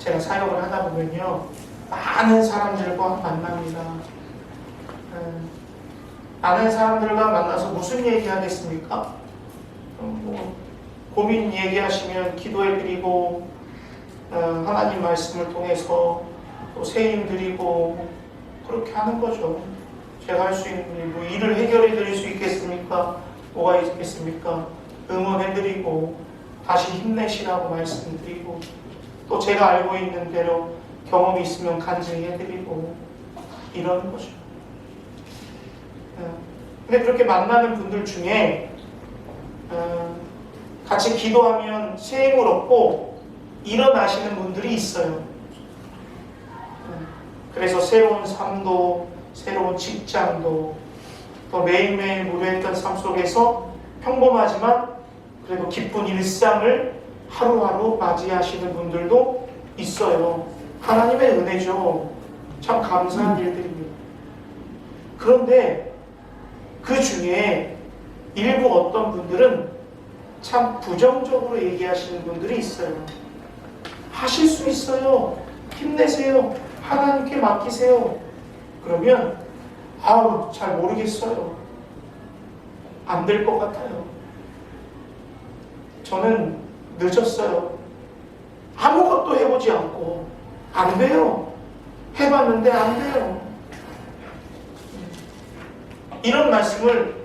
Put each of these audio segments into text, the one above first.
제가 사역을 하다 보면요, 많은 사람들과 만납니다. 많은 사람들과 만나서 무슨 얘기 하겠습니까? 고민 얘기하시면 기도해드리고, 하나님 말씀을 통해서 또 세임 드리고, 그렇게 하는 거죠. 제가 할 수 있는 일, 뭐 일을 해결해 드릴 수 있겠습니까? 뭐가 있겠습니까? 응원해드리고, 다시 힘내시라고 말씀드리고, 또 제가 알고 있는 대로 경험이 있으면 간증해드리고, 이러는 거죠. 근데 그렇게 만나는 분들 중에 같이 기도하면 세임을 얻고 일어나시는 분들이 있어요. 그래서 새로운 삶도, 새로운 직장도, 또 매일매일 무료했던 삶 속에서 평범하지만 그래도 기쁜 일상을 하루하루 맞이하시는 분들도 있어요. 하나님의 은혜죠. 참 감사한 일들입니다. 그런데 그 중에 일부 어떤 분들은 참 부정적으로 얘기하시는 분들이 있어요. 하실 수 있어요. 힘내세요. 하나님께 맡기세요. 그러면 아우 잘 모르겠어요. 안 될 것 같아요. 저는 늦었어요. 아무것도 해보지 않고 안 돼요. 해봤는데 안 돼요. 이런 말씀을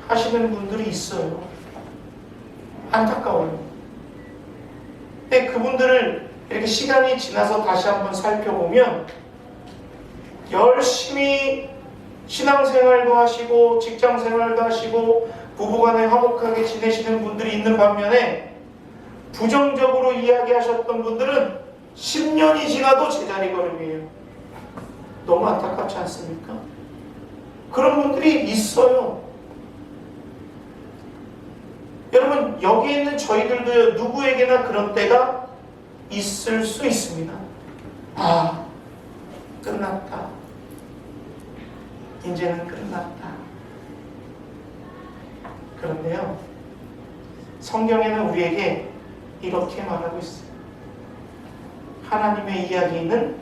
하시는 분들이 있어요. 안타까워요. 근데 그분들을 이렇게 시간이 지나서 다시 한번 살펴보면 열심히 신앙생활도 하시고 직장생활도 하시고 부부간에 화목하게 지내시는 분들이 있는 반면에 부정적으로 이야기하셨던 분들은 10년이 지나도 제자리 걸음이에요. 너무 안타깝지 않습니까? 그런 분들이 있어요. 여러분, 여기 있는 저희들도 누구에게나 그런 때가 있을 수 있습니다. 아, 끝났다. 이제는 끝났다. 그런데요, 성경에는 우리에게 이렇게 말하고 있어요. 하나님의 이야기는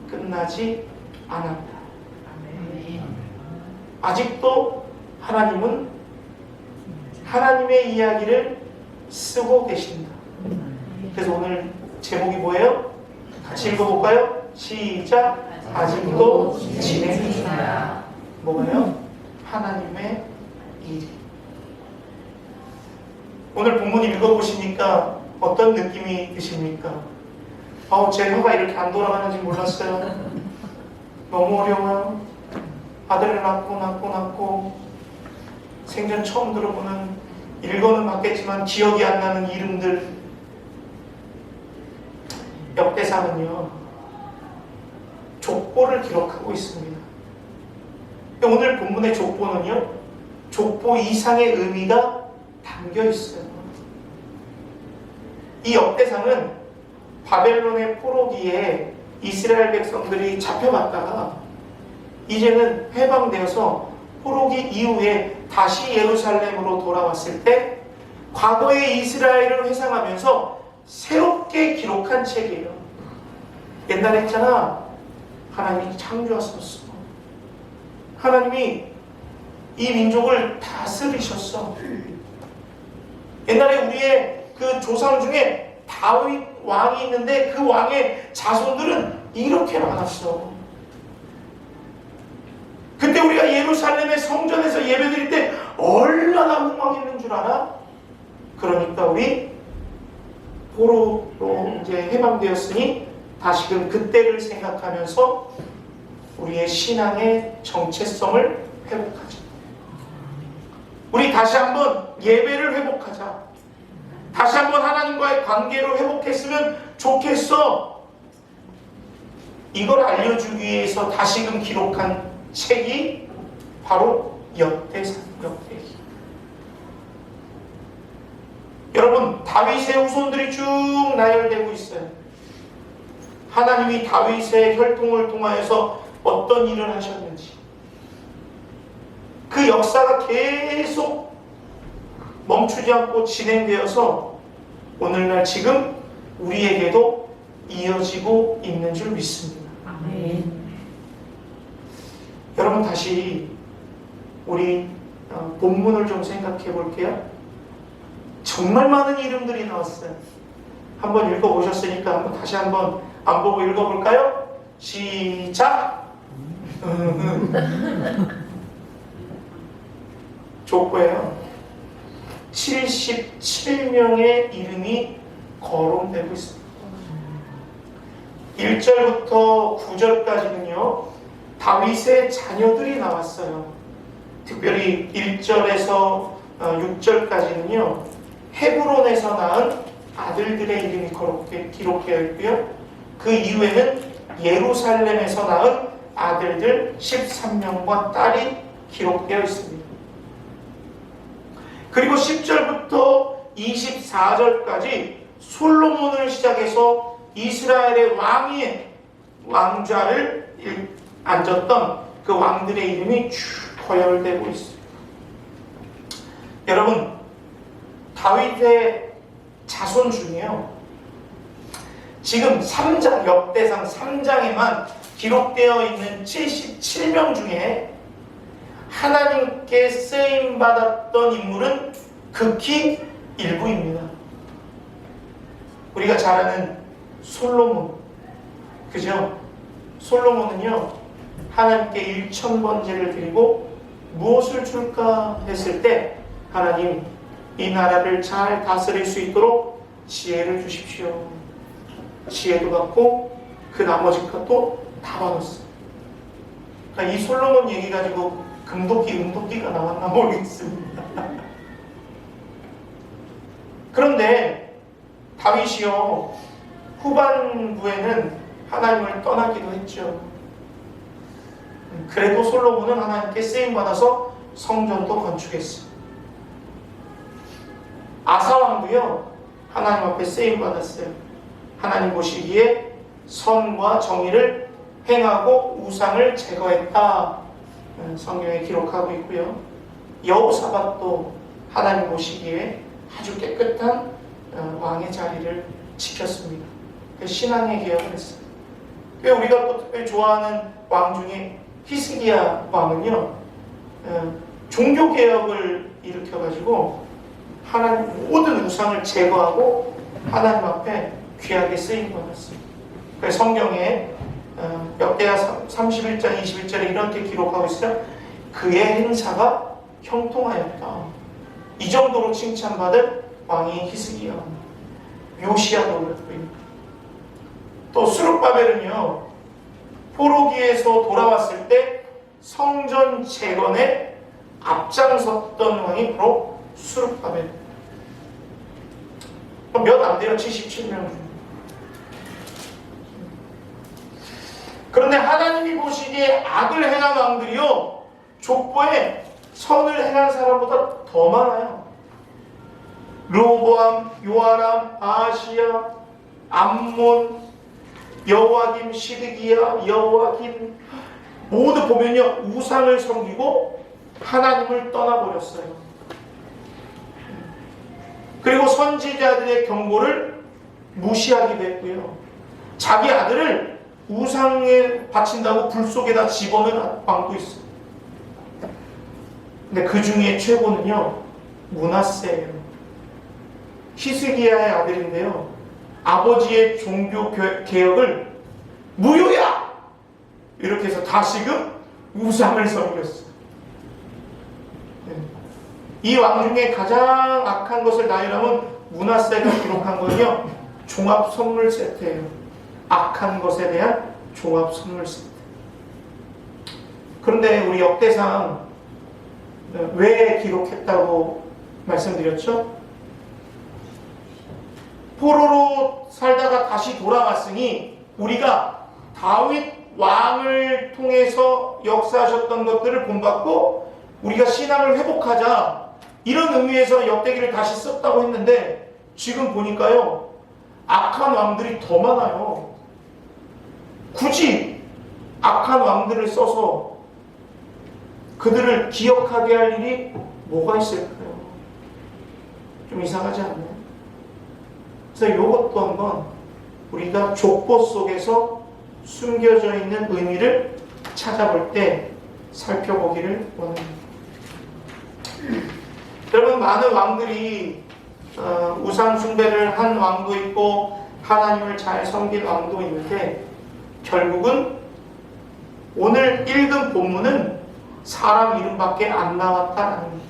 끝나지 않았다. 아직도 하나님은 하나님의 이야기를 쓰고 계신다. 그래서 오늘 제목이 뭐예요? 같이 읽어볼까요? 시작! 아직도 진행 중이다. 뭐예요? 하나님의 일이. 오늘 본문 읽어보시니까 어떤 느낌이 드십니까? 제 혀가 이렇게 안 돌아가는지 몰랐어요. 너무 어려워요. 아들을 낳고 생전 처음 들어보는, 읽어는 봤겠지만 기억이 안 나는 이름들. 역대상은요, 족보를 기록하고 있습니다. 오늘 본문의 족보는요, 족보 이상의 의미가 담겨 있어요. 이 역대상은 바벨론의 포로기에 이스라엘 백성들이 잡혀갔다가 이제는 해방되어서 포로기 이후에 다시 예루살렘으로 돌아왔을 때 과거의 이스라엘을 회상하면서 새롭게 기록한 책이에요. 옛날에 했잖아. 하나님이 창조하셨어. 하나님이 이 민족을 다스리셨어. 옛날에 우리의 그 조상 중에 다윗 왕이 있는데 그 왕의 자손들은 이렇게 많았어. 그때 우리가 예루살렘의 성전에서 예배드릴 때 얼마나 흥망했는 줄 알아? 그러니까 우리 포로로 이제 해방되었으니 다시금 그때를 생각하면서 우리의 신앙의 정체성을 회복하자. 우리 다시 한번 예배를 회복하자. 다시 한번 하나님과의 관계를 회복했으면 좋겠어. 이걸 알려주기 위해서 다시금 기록한 책이 바로 역대상. 여러분, 다윗의 후손들이 쭉 나열되고 있어요. 하나님이 다윗의 혈통을 통하여서 어떤 일을 하셨는지, 그 역사가 계속 멈추지 않고 진행되어서 오늘날 지금 우리에게도 이어지고 있는 줄 믿습니다. 아멘. 여러분 다시 우리 본문을 좀 생각해 볼게요. 정말 많은 이름들이 나왔어요. 한번 읽어보셨으니까 다시 한번 안 보고 읽어볼까요? 시작! 족보예요. 77명의 이름이 거론되고 있습니다. 1절부터 9절까지는요, 다윗의 자녀들이 나왔어요. 특별히 1절에서 6절까지는요, 헤브론에서 낳은 아들들의 이름이 기록되어 있고요. 그 이후에는 예루살렘에서 낳은 아들들 13명과 딸이 기록되어 있습니다. 그리고 10절부터 24절까지 솔로몬을 시작해서 이스라엘의 왕좌를 앉았던 그 왕들의 이름이 쭉 거열되고 있습니다. 여러분, 다윗의 자손 중에요, 지금 3장, 역대상 3장에만 기록되어 있는 77명 중에 하나님께 쓰임받았던 인물은 극히 일부입니다. 우리가 잘 아는 솔로몬, 그죠? 솔로몬은요, 하나님께 1000번제를 드리고 무엇을 줄까 했을 때, 하나님, 이 나라를 잘 다스릴 수 있도록 지혜를 주십시오. 지혜도 받고 그 나머지 것도 다 받았어요. 그러니까 이 솔로몬 얘기 가지고 금도끼, 은도끼가 나왔나 모르겠습니다. 그런데 다윗이요, 후반부에는 하나님을 떠나기도 했죠. 그래도 솔로몬은 하나님께 쓰임받아서 성전도 건축했어요. 아사왕도요, 하나님 앞에 쓰임받았어요. 하나님 보시기에 선과 정의를 행하고 우상을 제거했다, 성경에 기록하고 있고요. 여호사밧도 하나님 보시기에 아주 깨끗한 왕의 자리를 지켰습니다. 신앙의 개혁을 했어요. 우리가 또 특별히 좋아하는 왕 중에 히스기야 왕은요, 종교 개혁을 일으켜가지고 하나님 모든 우상을 제거하고 하나님 앞에 귀하게 쓰임 받았습니다. 그래서 성경에 역대하 31장 21절에 이렇게 기록하고 있어요. 그의 행사가 형통하였다. 이 정도로 칭찬받은 왕이 히스기야. 요시야도 그랬고요. 또 스룹바벨은요, 포로기에서 돌아왔을 때 성전 재건에 앞장섰던 왕이 바로 스룹바벨. 몇 안 돼요, 77명 중. 그런데 하나님이 보시기에 악을 행한 왕들이요, 족보에 선을 행한 사람보다 더 많아요. 르호보암, 요아람, 아하시야, 암몬, 여호와김, 시드기야, 여호와김, 모두 보면요, 우상을 섬기고 하나님을 떠나버렸어요. 그리고 선지자들의 경고를 무시하기도 했고요. 자기 아들을 우상에 바친다고 불 속에다 집어넣은 왕도 있어요. 근데 그 중에 최고는요, 므낫세예요. 히스기야의 아들인데요, 아버지의 종교 개혁을 무효야! 이렇게 해서 다시금 우상을 섬겼어요. 이 왕 중에 가장 악한 것을 나열하면 므낫세가 기록한 건요, 종합 선물 세트예요. 악한 것에 대한 종합 선물 세트. 그런데 우리 역대상 왜 기록했다고 말씀드렸죠? 포로로 살다가 다시 돌아왔으니 우리가 다윗 왕을 통해서 역사하셨던 것들을 본받고 우리가 신앙을 회복하자, 이런 의미에서 역대기를 다시 썼다고 했는데, 지금 보니까요, 악한 왕들이 더 많아요. 굳이 악한 왕들을 써서 그들을 기억하게 할 일이 뭐가 있을까요? 좀 이상하지 않나요? 그래서 이것도 한번 우리가 족보 속에서 숨겨져 있는 의미를 찾아볼 때 살펴보기를 원합니다. 여러분, 많은 왕들이 우상 숭배를 한 왕도 있고 하나님을 잘 섬긴 왕도 있는데, 결국은 오늘 읽은 본문은 사람 이름밖에 안 나왔다라는 겁니다.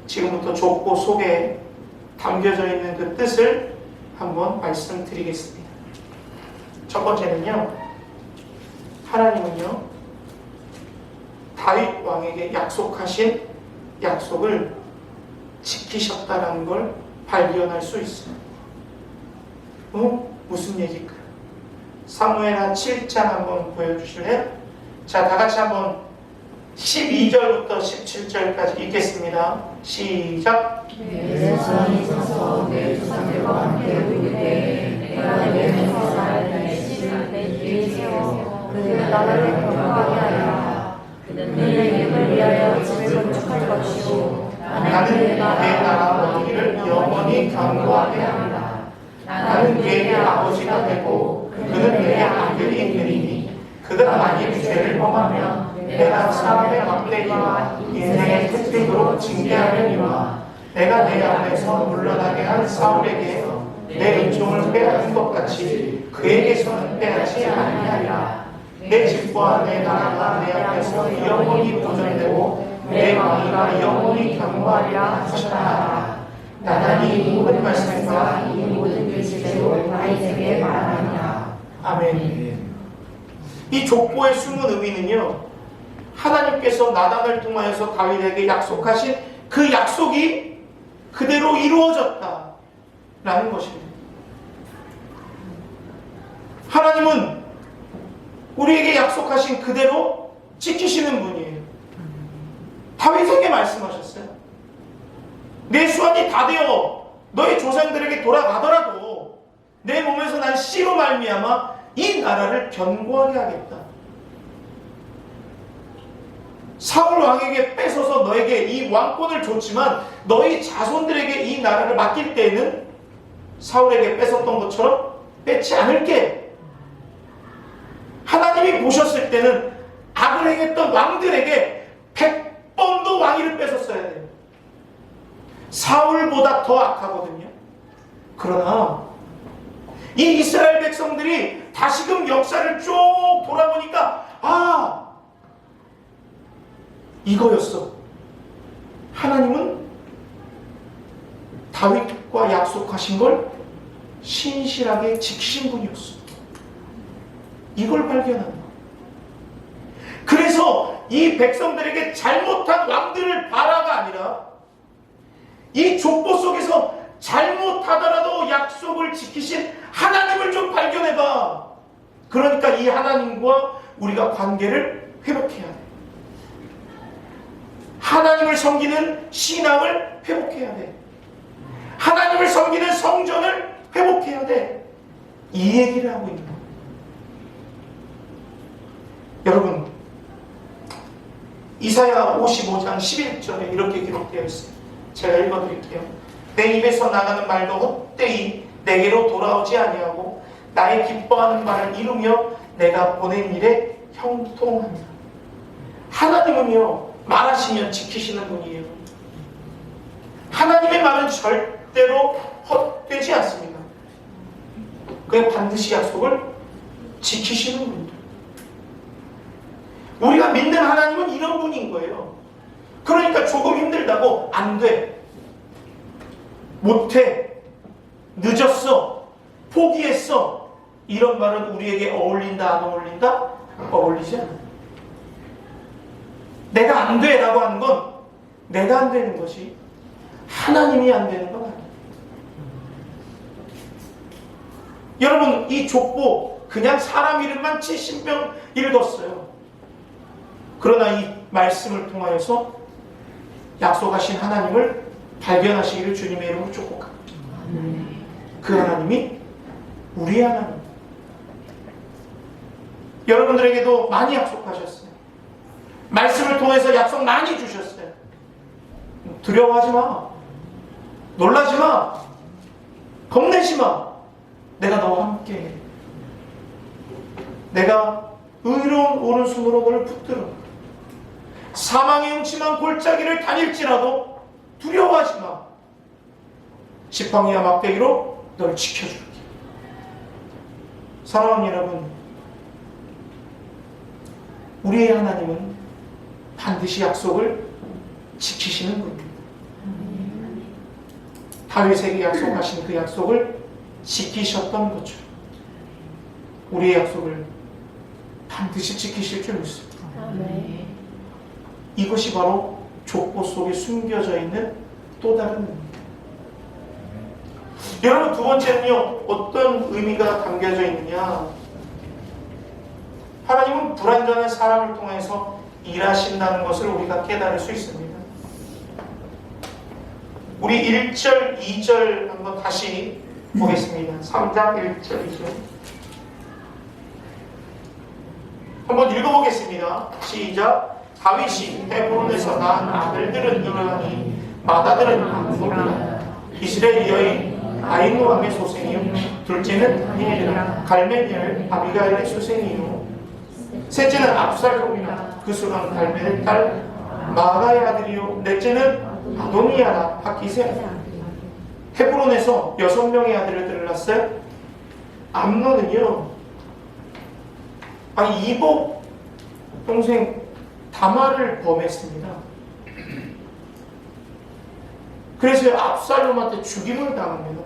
지금부터 족보 속에 담겨져 있는 그 뜻을 한번 말씀드리겠습니다. 첫 번째는요, 하나님은요, 다윗 왕에게 약속하신 약속을 지키셨다라는 걸 발견할 수 있어요. 무슨 얘기일까요? 사무엘하 7장 한번 보여주실래요? 자, 다 같이 한번 12절부터 17절까지 읽겠습니다. 시작. 내 손이 서서 내 조상들과 함께 우리되 내가 내 명령을 내 씨를 내 뒤에 세워 그들을 나라를 경고하게 하리라. 그는 내 이름을 위하여 집을 건축할 것이요 나는 내 나라 어디를 영원히 경고하게 하리라. 나는 그에게 아버지가 되고 그는 내 아들이 되리니 그가 만일 죄를 범하면 내가 사람의 막대기와 인생의 특징으로 징계하려니와 내가 내 앞에서 물러나게 한 사울에게 내 은총을 빼앗은 것 같이 그에게서는 빼앗지 아니하리라. 내 집과 내 나라가 내 앞에서 영원히 보존되고 내 왕위가 영원히 경고하리라 하셨다. 나단이 이 모든 말씀과 이 모든 계시대로 다윗에게 말하느니라. 아멘. 이 족보의 숨은 의미는요, 하나님께서 나단을 통하여서 다윗에게 약속하신 그 약속이 그대로 이루어졌다라는 것입니다. 하나님은 우리에게 약속하신 그대로 지키시는 분이에요. 다윗에게 말씀하셨어요. 내 수완이 다 되어 너의 조상들에게 돌아가더라도 내 몸에서 난 씨로 말미암아 이 나라를 견고하게 하겠다. 사울 왕에게 뺏어서 너에게 이 왕권을 줬지만 너희 자손들에게 이 나라를 맡길 때에는 사울에게 뺏었던 것처럼 뺏지 않을게. 하나님이 보셨을 때는 악을 행했던 왕들에게 100번도 왕위를 뺏었어야 돼요. 사울보다 더 악하거든요. 그러나 이 이스라엘 백성들이 다시금 역사를 쭉 돌아보니까 이거였어. 하나님은 다윗과 약속하신 걸 신실하게 지키신 분이었어. 이걸 발견한 거야. 그래서 이 백성들에게 잘못한 왕들을 바라가 아니라 이 족보 속에서 잘못하더라도 약속을 지키신 하나님을 좀 발견해봐. 그러니까 이 하나님과 우리가 관계를 회복해야 돼. 하나님을 섬기는 신앙을 회복해야 돼. 하나님을 섬기는 성전을 회복해야 돼. 이 얘기를 하고 있는 거예요. 여러분, 이사야 55장 11절에 이렇게 기록되어 있어요. 제가 읽어드릴게요. 내 입에서 나가는 말도 헛되이 내게로 돌아오지 아니하고 나의 기뻐하는 말을 이루며 내가 보낸 일에 형통합니다. 하나님은요, 말하시면 지키시는 분이에요. 하나님의 말은 절대로 헛되지 않습니다. 그게 반드시 약속을 지키시는 분이에요. 우리가 믿는 하나님은 이런 분인 거예요. 그러니까 조금 힘들다고 안 돼, 못해, 늦었어, 포기했어, 이런 말은 우리에게 어울린다 안 어울린다? 어울리지 않아. 내가 안 돼 라고 하는 건 내가 안 되는 것이 하나님이 안 되는 건 아니에요. 여러분, 이 족보 그냥 사람 이름만 70명 읽었어요. 그러나 이 말씀을 통하여서 약속하신 하나님을 발견하시기를 주님의 이름으로 축복합니다. 그 하나님이 우리 하나님. 여러분들에게도 많이 약속하셨어요. 말씀을 통해서 약속 많이 주셨어요. 두려워하지 마. 놀라지 마. 겁내지 마. 내가 너와 함께 해. 내가 의로운 오른손으로 너를 붙들어 사망의 음침한 골짜기를 다닐지라도 두려워하지 마. 지팡이와 막대기로 너를 지켜줄게. 사랑하는 여러분, 우리의 하나님은 반드시 약속을 지키시는 분입니다. 다윗에게 약속하신 그 약속을 지키셨던 것처럼 우리의 약속을 반드시 지키실 줄 믿습니다. 이것이 바로 족보 속에 숨겨져 있는 또 다른 의미입니다. 여러분, 두 번째는요, 어떤 의미가 담겨져 있느냐? 하나님은 불완전한 사람을 통해서 일하신다는 것을 우리가 깨달을 수 있습니다. 우리 1절, 2절 한번 다시 보겠습니다. 3장 1절, 2절. 한번 읽어보겠습니다. 시작. 다윗이 헤브론에서 낳은 아들들은 이러하니 맏아들은 암몬이라 이스라엘 여인 아히노함의 소생이요 둘째는 다니엘이라 갈멜리엘 아비가일의 소생이요 셋째는 압살롬이라 그 수는 갈멜의 딸 마가의 아들이요 넷째는 아도니아라 하기세. 헤브론에서 6명의 아들을 낳았어요. 암논은요, 이복 동생 다말을 범했습니다. 그래서 압살롬한테 죽임을 당합니다.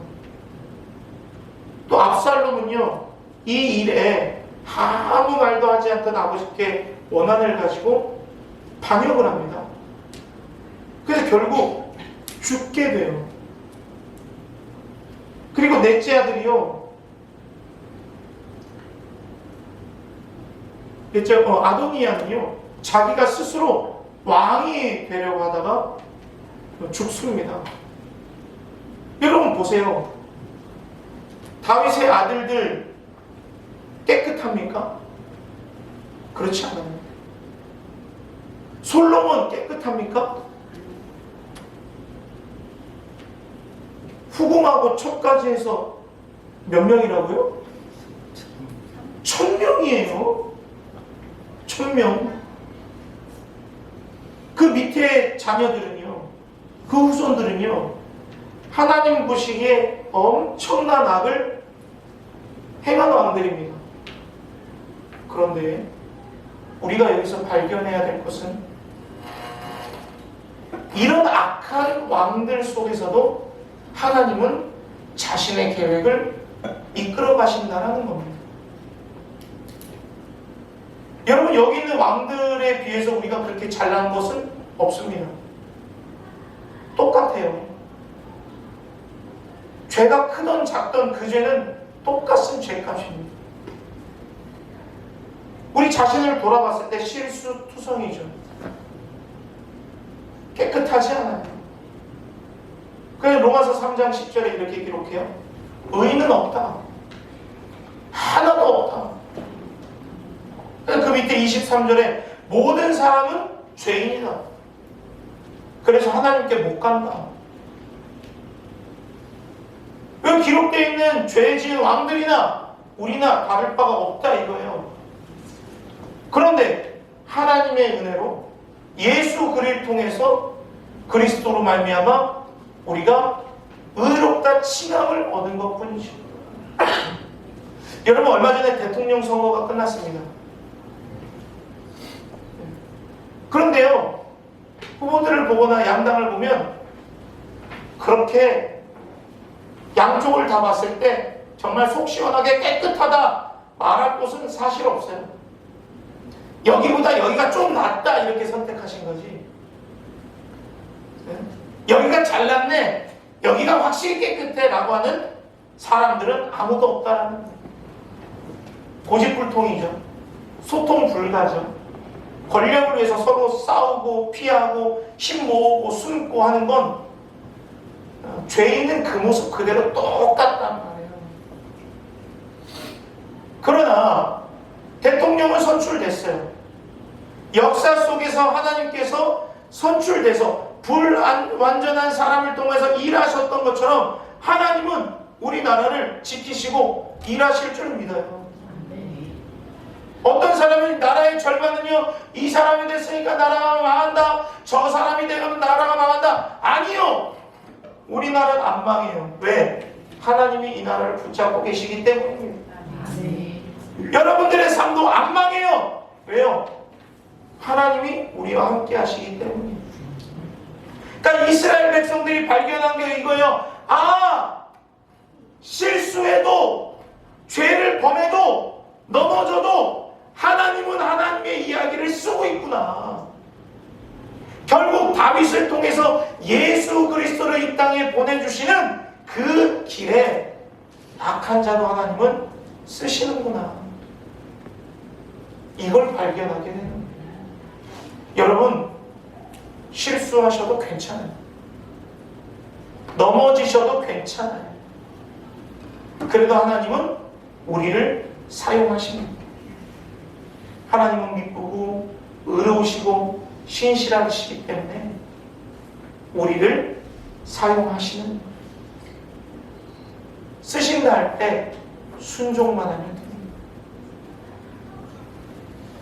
또 압살롬은요, 이 일에 아무 말도 하지 않던 아버지께 원한을 가지고 반역을 합니다. 그래서 결국 죽게 돼요. 그리고 넷째 아들이요, 아도니아는요, 자기가 스스로 왕이 되려고 하다가 죽습니다. 여러분 보세요. 다윗의 아들들 깨끗합니까? 그렇지 않아요. 솔로몬 깨끗합니까? 후궁하고 첩까지 해서 몇 명이라고요? 1000명이에요. 1000명. 그 밑에 자녀들은요, 그 후손들은요, 하나님 보시기에 엄청난 악을 행한 왕들입니다. 그런데 우리가 여기서 발견해야 될 것은 이런 악한 왕들 속에서도 하나님은 자신의 계획을 이끌어 가신다는 겁니다. 여러분, 여기 있는 왕들에 비해서 우리가 그렇게 잘난 것은 없습니다. 똑같아요. 죄가 크던 작던 그 죄는 똑같은 죄값입니다. 우리 자신을 돌아봤을 때 실수투성이죠. 깨끗하지 않아요. 그래서 로마서 3장 10절에 이렇게 기록해요. 의인은 없다. 하나도 없다. 그 밑에 23절에 모든 사람은 죄인이다. 그래서 하나님께 못 간다. 왜 기록되어 있는 죄 지은 왕들이나 우리나 다를 바가 없다 이거예요. 그런데 하나님의 은혜로 예수 그리스도를 통해서 그리스도로 말미암아 우리가 의롭다 칭함을 얻은 것뿐이죠. 여러분, 얼마 전에 대통령 선거가 끝났습니다. 그런데요, 후보들을 보거나 양당을 보면 그렇게 양쪽을 다 봤을 때 정말 속 시원하게 깨끗하다 말할 곳은 사실 없어요. 여기보다 여기가 좀 낫다 이렇게 선택하신 거지. 여기가 잘났네, 여기가 확실히 깨끗해 라고 하는 사람들은 아무도 없다라는 거예요. 고집불통이죠. 소통 불가죠. 권력을 위해서 서로 싸우고 피하고 힘 모으고 숨고 하는 건 죄인은 그 모습 그대로 똑같단 말이에요. 그러나 대통령은 선출됐어요. 역사 속에서 하나님께서 선출돼서 불완전한 사람을 통해서 일하셨던 것처럼 하나님은 우리나라를 지키시고 일하실 줄 믿어요. 어떤 사람은 나라의 절반은요, 이 사람이 됐으니까 나라가 망한다, 저 사람이 되면 나라가 망한다. 아니요, 우리나라는 안 망해요. 왜? 하나님이 이 나라를 붙잡고 계시기 때문입니다. 여러분들의 삶도 안 망해요. 왜요? 하나님이 우리와 함께 하시기 때문이에요. 그러니까 이스라엘 백성들이 발견한 게 이거예요. 아, 실수해도, 죄를 범해도, 넘어져도 하나님은 하나님의 이야기를 쓰고 있구나. 결국 다윗을 통해서 예수 그리스도를 이 땅에 보내주시는 그 길에 악한 자도 하나님은 쓰시는구나. 이걸 발견하게 되는 거예요. 여러분, 실수하셔도 괜찮아요. 넘어지셔도 괜찮아요. 그래도 하나님은 우리를 사용하십니다. 하나님은 미쁘고 의로우시고 신실하시기 때문에 우리를 사용하시는 거예요. 쓰신다 할 때 순종만 하면 됩니다.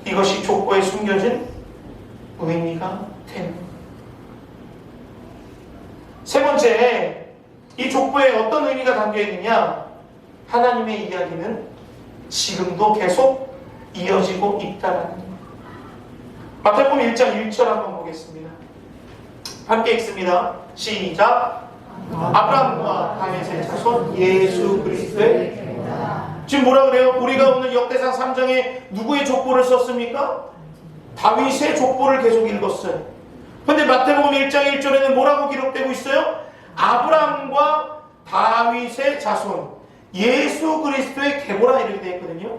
이것이 족보에 숨겨진 의미가 되는 거예요. 세 번째, 이 족보에 어떤 의미가 담겨 있느냐? 하나님의 이야기는 지금도 계속 이어지고 있다라는 거예요. 마태복음 1장 1절 한번 보겠습니다. 함께 읽습니다. 시작. 아브라함과 다윗의 자손 예수 그리스도의 지금 뭐라 그래요? 우리가 오늘 역대상 3장에 누구의 족보를 썼습니까? 다윗의 족보를 계속 읽었어요. 그런데 마태복음 1장 1절에는 뭐라고 기록되고 있어요? 아브라함과 다윗의 자손 예수 그리스도의 계보라 이렇게 되어 있거든요.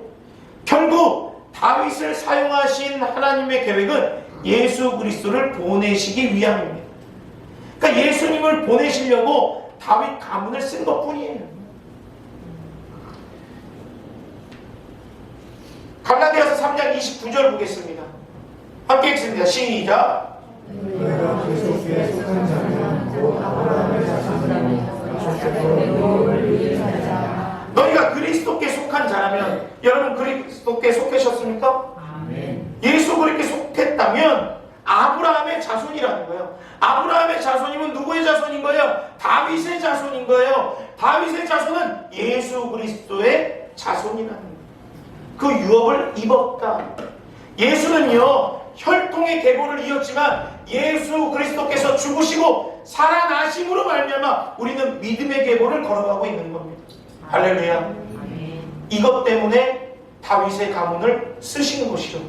결국 다윗을 사용하신 하나님의 계획은 예수 그리스도를 보내시기 위함입니다. 그러니까 예수님을 보내시려고 다윗 가문을 쓴 것뿐이에요. 갈라디아서 3장 29절 보겠습니다. 함께 읽습니다. 시작. 너희가 그리스도께 속한 자라면, 여러분 그리스도께 속하셨습니까? 예수 그리스도께 속했다면 아브라함의 자손이라는 거예요. 아브라함의 자손이면 누구의 자손인 거예요? 다윗의 자손인 거예요. 다윗의 자손은 예수 그리스도의 자손이라는 거예요. 그 유업을 입었다. 예수는요, 혈통의 계보를 이었지만 예수 그리스도께서 죽으시고 살아나심으로 말미암아 우리는 믿음의 계보를 걸어가고 있는 겁니다. 할렐루야. 이것 때문에 다윗의 가문을 쓰시는 것이죠.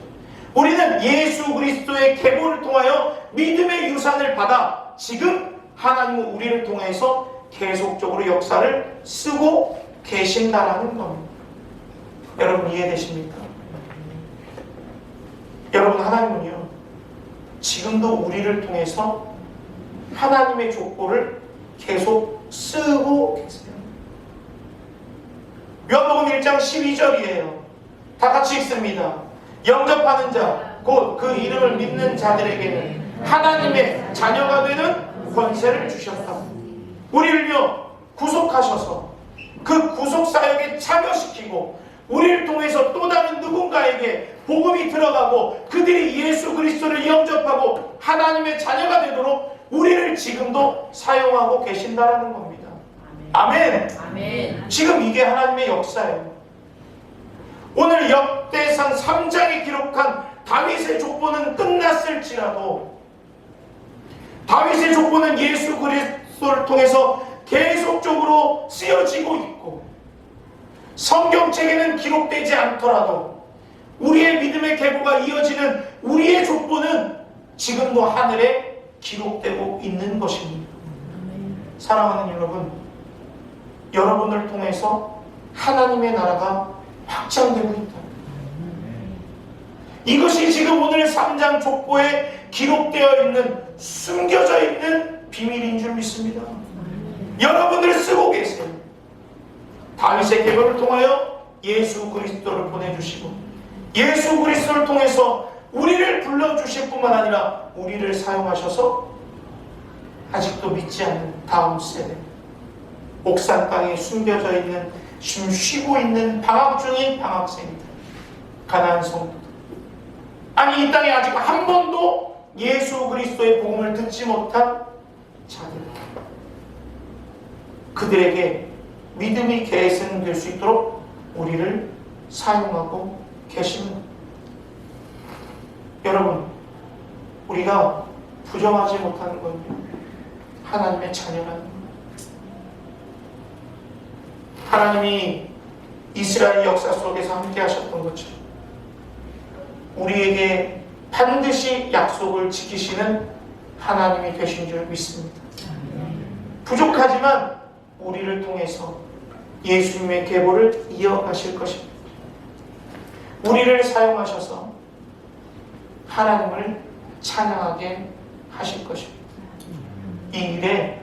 우리는 예수 그리스도의 계보를 통하여 믿음의 유산을 받아 지금 하나님은 우리를 통해서 계속적으로 역사를 쓰고 계신다라는 겁니다. 여러분 이해되십니까? 여러분, 하나님은요 지금도 우리를 통해서 하나님의 족보를 계속 쓰고 계세요. 요한복음 1장 12절이에요. 다 같이 읽습니다. 영접하는 자, 곧 그 이름을 믿는 자들에게는 하나님의 자녀가 되는 권세를 주셨다. 우리를요 구속하셔서 그 구속사역에 참여시키고 우리를 통해서 또 다른 누군가에게 복음이 들어가고 그들이 예수 그리스도를 영접하고 하나님의 자녀가 되도록 우리를 지금도 사용하고 계신다라는 겁니다. 아멘. 아멘. 지금 이게 하나님의 역사예요. 오늘 역대상 3장에 기록한 다윗의 족보는 끝났을지라도 다윗의 족보는 예수 그리스도를 통해서 계속적으로 쓰여지고 있고 성경책에는 기록되지 않더라도 우리의 믿음의 계보가 이어지는 우리의 족보는 지금도 하늘에 기록되고 있는 것입니다. 사랑하는 여러분, 여러분을 통해서 하나님의 나라가 확장되고 있다. 이것이 지금 오늘 3장 족보에 기록되어 있는, 숨겨져 있는 비밀인 줄 믿습니다. 여러분들 쓰고 계세요. 다윗의 계보를 통하여 예수 그리스도를 보내주시고 예수 그리스도를 통해서 우리를 불러주실 뿐만 아니라 우리를 사용하셔서 아직도 믿지 않는 다음 세대, 옥산 땅에 숨겨져 있는, 지금 쉬고 있는 방학 중인 방학생들, 가난한 성도들, 아니 이 땅에 아직 한 번도 예수 그리스도의 복음을 듣지 못한 자들, 그들에게 믿음이 계승될 수 있도록 우리를 사용하고 계십니다. 여러분, 우리가 부정하지 못하는 건요, 하나님의 자녀라는 겁니다. 하나님이 이스라엘 역사 속에서 함께 하셨던 것처럼 우리에게 반드시 약속을 지키시는 하나님이 되신 줄 믿습니다. 부족하지만 우리를 통해서 예수님의 계보를 이어가실 것입니다. 우리를 사용하셔서 하나님을 찬양하게 하실 것입니다. 이 일에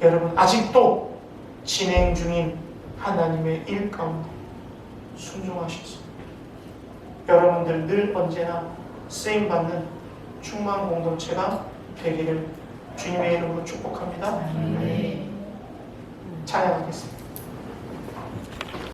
여러분 아직도 진행 중인 하나님의 일 가운데 순종하셔서 여러분들 늘 언제나 쓰임받는 충만 공동체가 되기를 주님의 이름으로 축복합니다. 찬양하겠습니다.